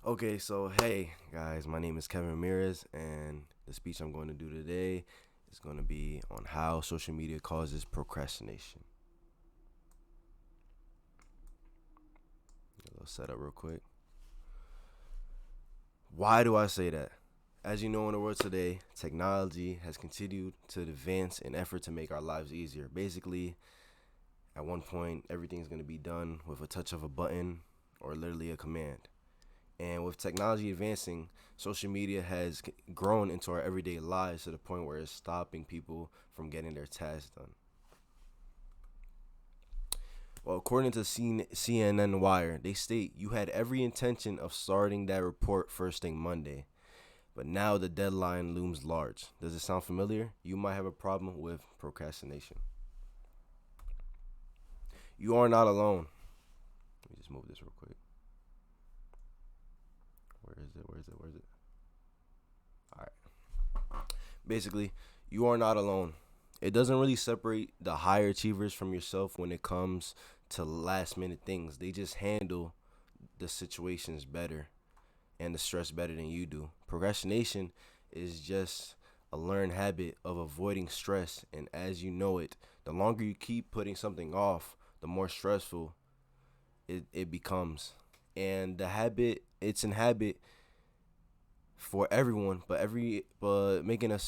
Okay, so hey guys, my name is Kevin Ramirez, and the speech I'm going to do today is going to be on how social media causes procrastination. A little setup, real quick. Why do I say that? As you know, in the world today, technology has continued to advance in effort to make our lives easier. Basically, at one point, everything's going to be done with a touch of a button or literally a command. And with technology advancing, social media has grown into our everyday lives to the point where it's stopping people from getting their tasks done. Well, according to CNN Wire, they state you had every intention of starting that report first thing Monday, but now the deadline looms large. Does it sound familiar? You might have a problem with procrastination. You are not alone. Let me just move this real quick. Where is it? Where is it? Where is it? All right. Basically, you are not alone. It doesn't really separate the higher achievers from yourself when it comes to last minute things. They just handle the situations better and the stress better than you do. Procrastination is just a learned habit of avoiding stress, and as you know it, the longer you keep putting something off, the more stressful it becomes. And the habit, it's an habit for everyone, but making a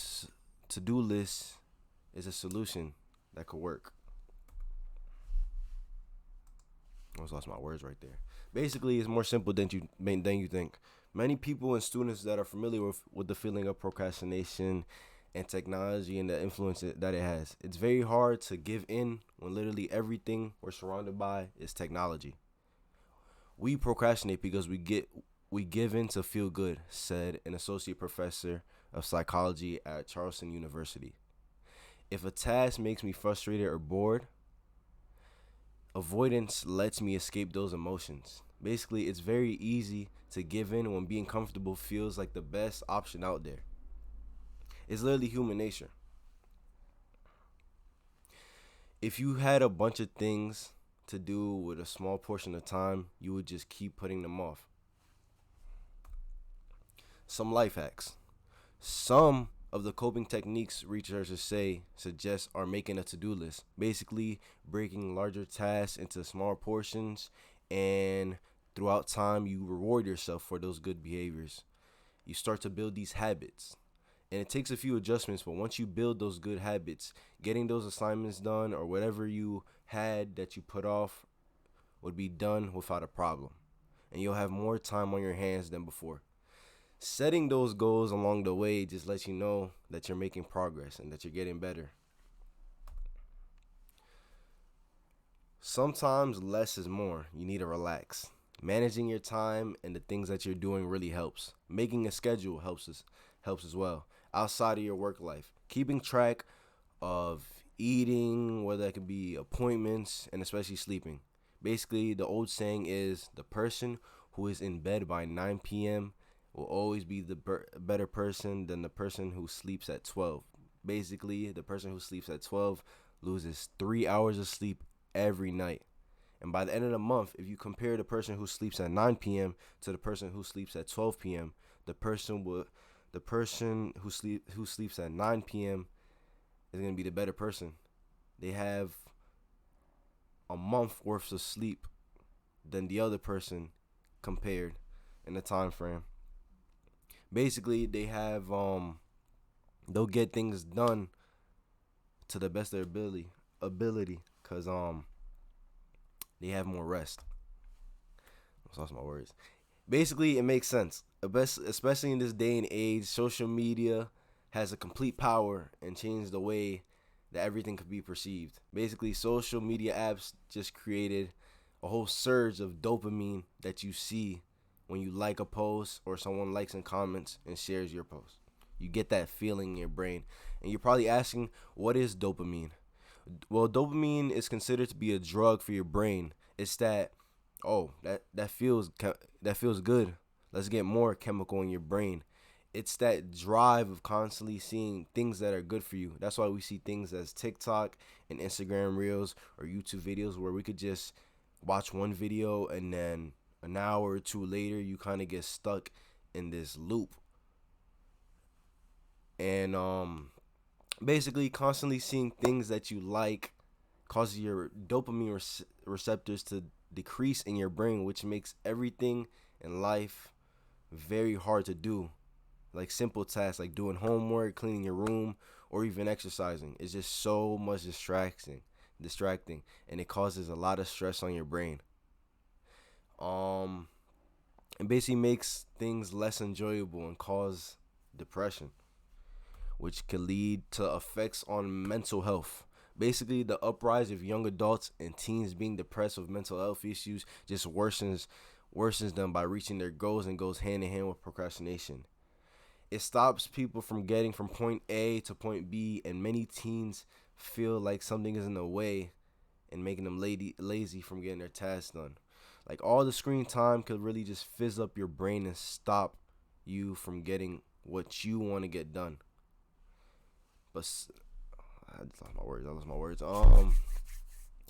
to-do list is a solution that could work. I almost lost my words right there. Basically, it's more simple than you think. Many people and students that are familiar with the feeling of procrastination and technology and the influence that it has. It's very hard to give in when literally everything we're surrounded by is technology. We procrastinate because we give in to feel good, said an associate professor of psychology at Charleston University. If a task makes me frustrated or bored, avoidance lets me escape those emotions. Basically, it's very easy to give in when being comfortable feels like the best option out there. It's literally human nature. If you had a bunch of things to do with a small portion of time, you would just keep putting them off. Some life hacks. Some of the coping techniques researchers say suggest are making a to-do list, basically breaking larger tasks into smaller portions, and throughout time you reward yourself for those good behaviors. You start to build these habits. And it takes a few adjustments, but once you build those good habits, getting those assignments done or whatever you had that you put off would be done without a problem. And you'll have more time on your hands than before. Setting those goals along the way just lets you know that you're making progress and that you're getting better. Sometimes less is more. You need to relax. Managing your time and the things that you're doing really helps. Making a schedule helps as well. Outside of your work life, keeping track of eating, whether that could be appointments, and especially sleeping. Basically, the old saying is the person who is in bed by 9 p.m. will always be the better person than the person who sleeps at 12. Basically, the person who sleeps at 12 loses 3 hours of sleep every night. And by the end of the month, if you compare the person who sleeps at 9 p.m. to the person who sleeps at 12 p.m., the person who sleeps at 9 p.m. is going to be the better person. They have a month worth of sleep than the other person compared in the time frame. Basically, they'll get things done to the best of their ability cuz they have more rest. I lost my words. Basically, it makes sense. Especially in this day and age, social media has a complete power and changed the way that everything could be perceived. Basically, social media apps just created a whole surge of dopamine that you see when you like a post or someone likes and comments and shares your post. You get that feeling in your brain. And you're probably asking, what is dopamine? Well, dopamine is considered to be a drug for your brain. It's that, oh, that feels good. Let's get more chemical in your brain. It's that drive of constantly seeing things that are good for you. That's why we see things as TikTok and Instagram Reels or YouTube videos where we could just watch one video and then an hour or two later, you kind of get stuck in this loop. And basically, constantly seeing things that you like causes your dopamine receptors to decrease in your brain, which makes everything in life very hard to do. Like simple tasks like doing homework, cleaning your room, or even exercising. It's just so much distracting, and it causes a lot of stress on your brain. Um, it basically makes things less enjoyable and cause depression, which can lead to effects on mental health. Basically, the uprise of young adults and teens being depressed with mental health issues just worsens them by reaching their goals and goes hand in hand with procrastination. It stops people from getting from point A to point B, and many teens feel like something is in the way and making them lazy from getting their tasks done. Like all the screen time could really just fizz up your brain and stop you from getting what you want to get done. But I just lost my words.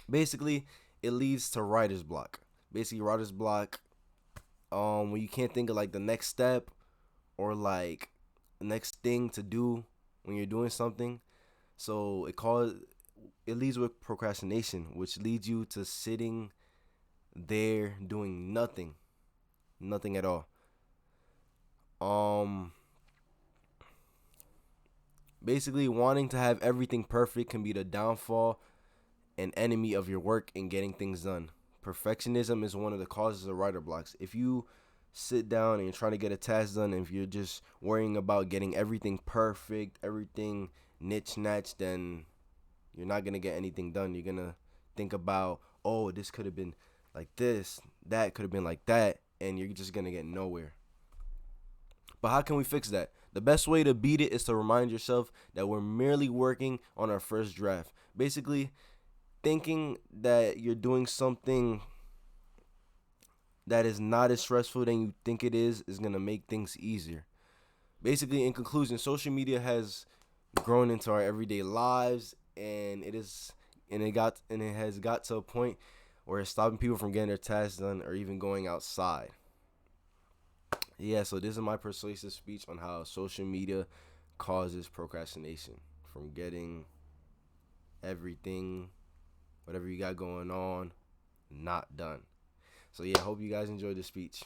Basically, it leads to writer's block. Basically, writer's block. When you can't think of like the next step or like the next thing to do when you're doing something. So it leads with procrastination, which leads you to sitting there doing nothing at all. Um, Basically, wanting to have everything perfect can be the downfall and enemy of your work and getting things done. Perfectionism is one of the causes of writer blocks. If you sit down and you're trying to get a task done, and if you're just worrying about getting everything perfect, everything niche natch, then you're not gonna get anything done. You're gonna think about, oh, this could have been like this, that could have been like that, and you're just gonna get nowhere. But how can we fix that? The best way to beat it is to remind yourself that we're merely working on our first draft. Basically, thinking that you're doing something that is not as stressful than you think it is going to make things easier. Basically, in conclusion, social media has grown into our everyday lives, and it has got to a point where it's stopping people from getting their tasks done or even going outside. Yeah, so this is my persuasive speech on how social media causes procrastination from getting everything, whatever you got going on, not done. So yeah, I hope you guys enjoyed the speech.